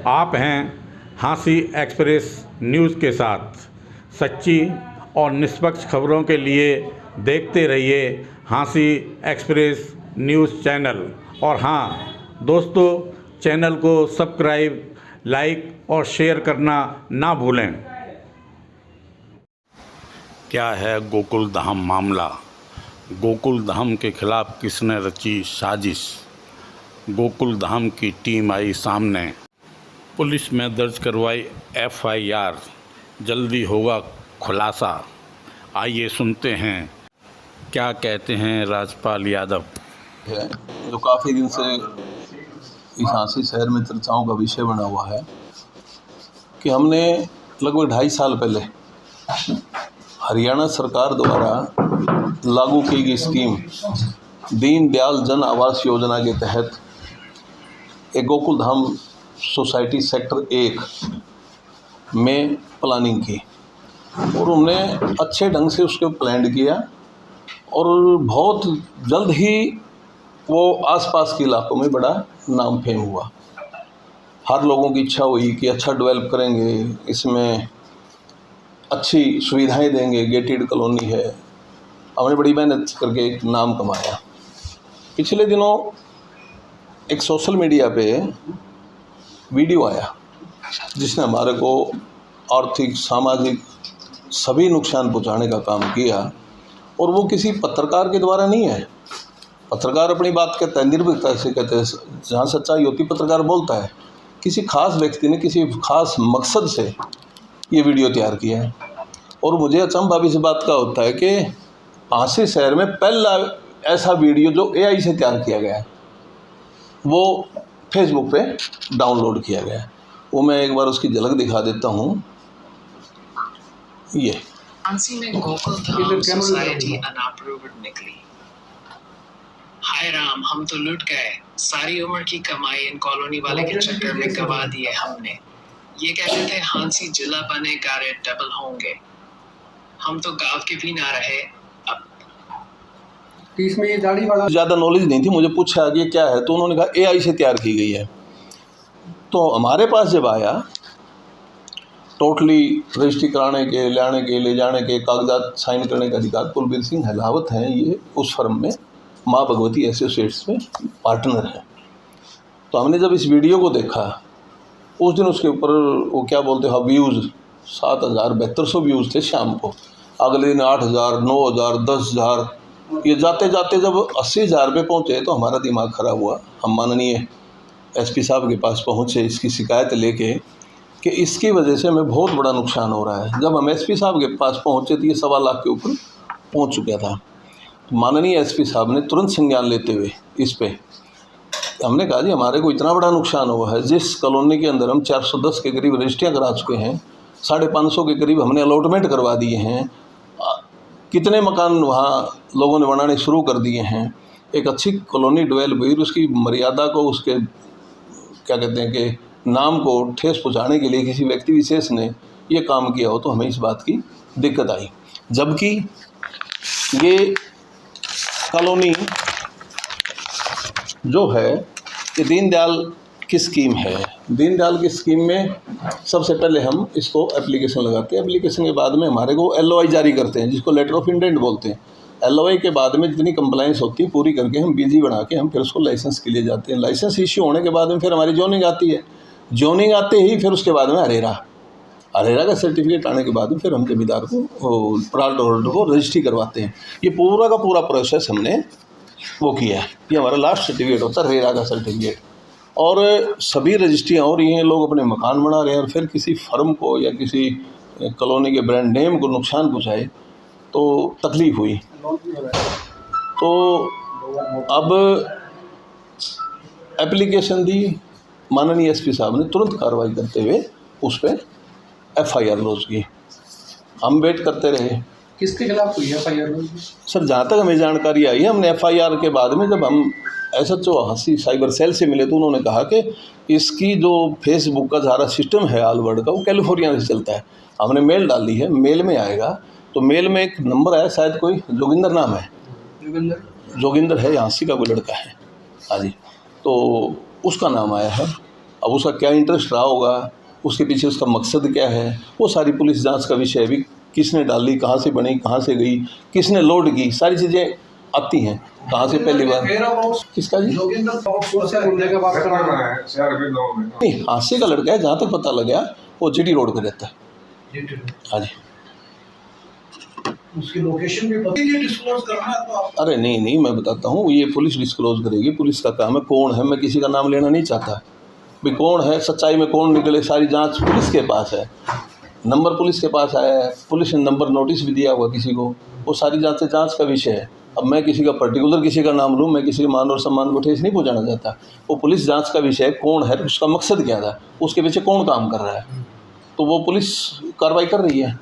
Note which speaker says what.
Speaker 1: आप हैं हाँसी एक्सप्रेस न्यूज़ के साथ। सच्ची और निष्पक्ष खबरों के लिए देखते रहिए हाँसी एक्सप्रेस न्यूज़ चैनल। और हाँ दोस्तों, चैनल को सब्सक्राइब, लाइक और शेयर करना ना भूलें। क्या है गोकुल धाम मामला? गोकुल धाम के खिलाफ किसने रची साजिश? गोकुल धाम की टीम आई सामने, पुलिस में दर्ज करवाई FIR, जल्दी होगा खुलासा। आइए सुनते हैं क्या कहते हैं राजपाल यादव।
Speaker 2: है जो काफ़ी दिन से इस हाँसी शहर में चर्चाओं का विषय बना हुआ है कि हमने लगभग 2.5 साल पहले हरियाणा सरकार द्वारा लागू की गई स्कीम दीनदयाल जन आवास योजना के तहत एक गोकुल धाम सोसाइटी सेक्टर 1 में प्लानिंग की और हमने अच्छे ढंग से उसको प्लान किया और बहुत जल्द ही वो आसपास के इलाकों में बड़ा नाम फेम हुआ। हर लोगों की इच्छा हुई कि अच्छा डेवलप करेंगे, इसमें अच्छी सुविधाएं देंगे, गेटेड कॉलोनी है। हमने बड़ी मेहनत करके एक नाम कमाया। पिछले दिनों एक सोशल मीडिया पे वीडियो आया जिसने हमारे को आर्थिक, सामाजिक सभी नुकसान पहुंचाने का काम किया और वो किसी पत्रकार के द्वारा नहीं है। पत्रकार अपनी बात कहता है, निर्भीकता से कहते हैं, जहाँ सच्चाई होती पत्रकार बोलता है। किसी खास व्यक्ति ने किसी खास मकसद से ये वीडियो तैयार किया है और मुझे अचंभा भी इस बात का होता है कि हाँसी शहर में पहला ऐसा वीडियो जो AI से तैयार किया गया है वो फेसबुक पे डाउनलोड किया गया है। वो मैं एक बार उसकी झलक दिखा देता हूँ। ये
Speaker 3: हाँसी में गोकुल धाम सोसाइटी अनअप्रूव्ड निकली। हाय राम, हम तो लुट गए। सारी उम्र की कमाई इन कॉलोनी वाले के चक्कर में गवा दी है हमने। ये कहते थे हाँसी जिला बनेगा, रेट डबल होंगे। हम तो गांव के भी ना रहे। अब
Speaker 2: इसमें ये दाढ़ी वाला ज़्यादा नॉलेज नहीं थी। मुझे पूछा कि क्या है तो उन्होंने कहा AI से तैयार की गई है। तो हमारे पास जब आया टोटली रजिस्ट्री कराने के, लाने के, ले जाने के, कागजात साइन करने का अधिकार कुलबीर सिंह हलावत हैं। ये उस फर्म में माँ भगवती एसोसिएट्स में पार्टनर है। तो हमने जब इस वीडियो को देखा उस दिन उसके ऊपर वो क्या बोलते हैं व्यूज़ 7,000-7200 व्यूज़ थे शाम को। अगले दिन 8,000, 9,000, 10,000, ये जाते जाते जब 80,000 पे पहुँचे तो हमारा दिमाग ख़राब हुआ। हम माननीय SP साहब के पास पहुँचे इसकी शिकायत लेके कि इसकी वजह से हमें बहुत बड़ा नुकसान हो रहा है। जब हम SP साहब के पास पहुँचे तो ये 1.25 लाख के ऊपर पहुँच चुका था। तो माननीय SP साहब ने तुरंत संज्ञान लेते हुए इस पे हमने कहा जी हमारे को इतना बड़ा नुकसान हुआ है। जिस कॉलोनी के अंदर हम 410 के करीब रजिस्ट्रियाँ करा चुके हैं, 550 के करीब हमने अलॉटमेंट करवा दिए हैं, कितने मकान वहाँ लोगों ने बनाने शुरू कर दिए हैं। एक अच्छी कॉलोनी डेवलप हुई, उसकी मर्यादा को, उसके क्या कहते हैं कि नाम को ठेस पहुँचाने के लिए किसी व्यक्ति विशेष ने ये काम किया हो तो हमें इस बात की दिक्कत आई। जबकि ये कॉलोनी जो है ये दीनदयाल की स्कीम है। दीनदयाल की स्कीम में सबसे पहले हम इसको एप्लीकेशन लगाते हैं। एप्लीकेशन के बाद में हमारे को LOI जारी करते हैं जिसको लेटर ऑफ इंटेंट बोलते हैं। LOI के बाद में जितनी कंप्लाइंस होती है पूरी करके हम BG बना के हम फिर उसको लाइसेंस के लिए जाते हैं। लाइसेंस इश्यू होने के बाद में फिर हमारी जोनिंग आती है। जोनिंग आते ही फिर उसके बाद में अरेरा का सर्टिफिकेट आने के बाद में फिर हम जमींदार को, प्लॉट होल्डर को रजिस्ट्री करवाते हैं। ये पूरा का पूरा प्रोसेस हमने वो किया है। ये हमारा लास्ट सर्टिफिकेट होता है अरेरा का सर्टिफिकेट। और सभी रजिस्ट्रियाँ हो रही हैं, लोग अपने मकान बना रहे हैं और फिर किसी फर्म को या किसी कॉलोनी के ब्रांड नेम को नुकसान पहुँचाए तो तकलीफ़ हुई। तो अब एप्लीकेशन दी, माननीय SP साहब ने तुरंत कार्रवाई करते हुए उस पर FIR लॉन्च की। हम वेट करते रहे।
Speaker 4: किसके खिलाफ हुई FIR?
Speaker 2: सर जहाँ तक हमें जानकारी आई है, हमने FIR के बाद में जब हम SHO हाँसी साइबर सेल से मिले तो उन्होंने कहा कि इसकी जो फेसबुक का सारा सिस्टम है ऑल वर्ल्ड का वो कैलिफोर्निया से चलता है। हमने मेल डाल दी है, मेल में आएगा। तो मेल में एक नंबर आया, शायद कोई जोगिंदर नाम है, जोगिंदर है, हाँसी का कोई लड़का है। हाँ जी, तो उसका नाम आया है अब उसका क्या इंटरेस्ट रहा होगा, उसके पीछे उसका मकसद क्या है, वो सारी पुलिस जांच का विषय है। अभी किसने डाली, कहाँ से बनी, कहाँ से गई, किसने लोड की, सारी चीज़ें आती हैं। कहाँ से पहली बार किसका जी नहीं, हादसे का लड़का है, जहाँ तक पता लगा वो जीटी रोड पे रहता है। हाँ जी।
Speaker 5: उसकी लोकेशन भी पता है, डिस्क्लोज करना है तो आप
Speaker 2: अरे नहीं मैं बताता हूँ, ये पुलिस डिस्क्लोज करेगी, पुलिस का काम है। कौन है, मैं किसी का नाम लेना नहीं चाहता भाई, कौन है, सच्चाई में कौन निकले, सारी जांच पुलिस के पास है। नंबर पुलिस के पास आया है, पुलिस ने नंबर नोटिस भी दिया हुआ किसी को, वो सारी जांच का विषय है। अब मैं किसी का पर्टिकुलर किसी का नाम लूँ, मैं किसी के मान और सम्मान को ठेस नहीं पहुँचाना चाहता। वो पुलिस जाँच का विषय है, कौन है, उसका मकसद क्या था, उसके पीछे कौन काम कर रहा है, तो वो पुलिस कार्रवाई कर रही है।